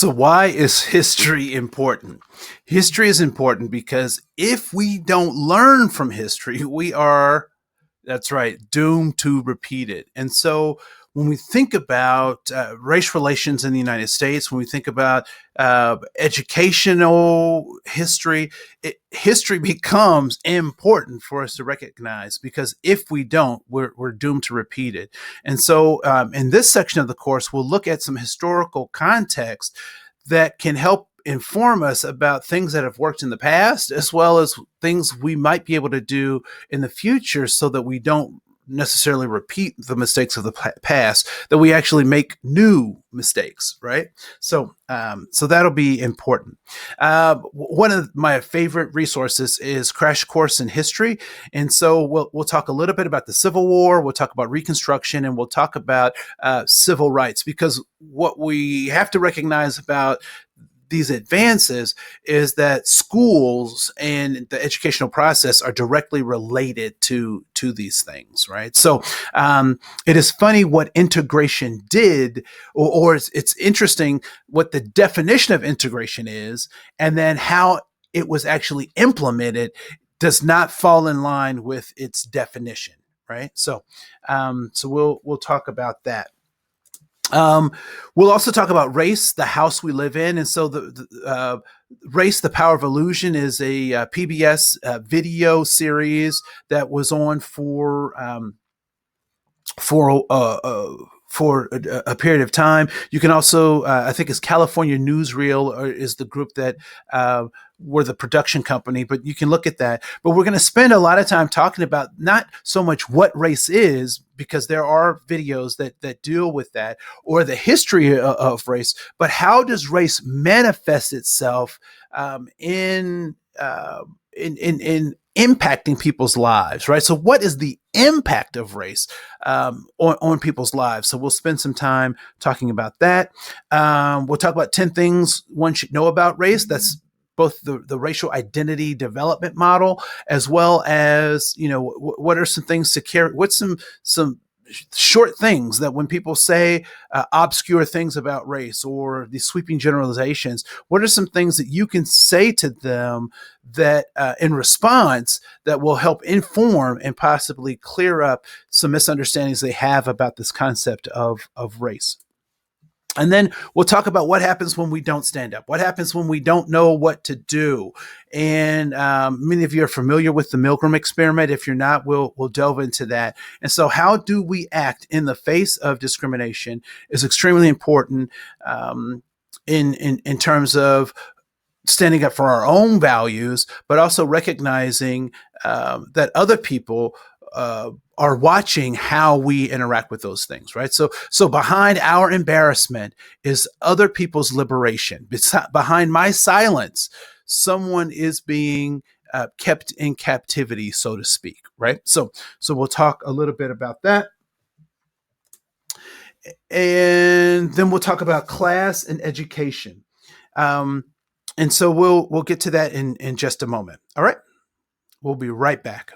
So why is history important? History is important because if we don't learn from history, we are, that's right, doomed to repeat it. And so when we think about race relations in the United States, when we think about educational history, history becomes important for us to recognize, because if we don't, we're doomed to repeat it. And so in this section of the course, we'll look at some historical context that can help inform us about things that have worked in the past, as well as things we might be able to do in the future, so that we don't necessarily repeat the mistakes of the past, that we actually make new mistakes, right? So that'll be important. One of my favorite resources is Crash Course in History. And so we'll talk a little bit about the Civil War, we'll talk about Reconstruction, and we'll talk about civil rights, because what we have to recognize about these advances is that schools and the educational process are directly related to these things, right? So it is funny what integration did, or it's interesting what the definition of integration is, and then how it was actually implemented does not fall in line with its definition, right? So we'll talk about that. We'll also talk about Race, the House We Live In. And so the Race, the Power of Illusion is a PBS video series that was on for a period of time. You can also, I think it's California Newsreel is the group that were the production company, but you can look at that. But we're going to spend a lot of time talking about not so much what race is, because there are videos that deal with that, or the history of race, but how does race manifest itself in impacting people's lives, right? So what is the impact of race on people's lives? So we'll spend some time talking about that. We'll talk about 10 things one should know about race. That's both the racial identity development model, as well as, what are some things to carry, what's some short things that when people say obscure things about race or these sweeping generalizations, what are some things that you can say to them that in response that will help inform and possibly clear up some misunderstandings they have about this concept of race? And then we'll talk about what happens when we don't stand up, what happens when we don't know what to do. And many of you are familiar with the Milgram experiment. If you're not, we'll delve into that. And so how do we act in the face of discrimination is extremely important in terms of standing up for our own values, but also recognizing that other people are watching how we interact with those things, right? So behind our embarrassment is other people's liberation. Behind my silence, someone is being kept in captivity, so to speak, right? So we'll talk a little bit about that. And then we'll talk about class and education. And so we'll get to that in just a moment. All right. We'll be right back.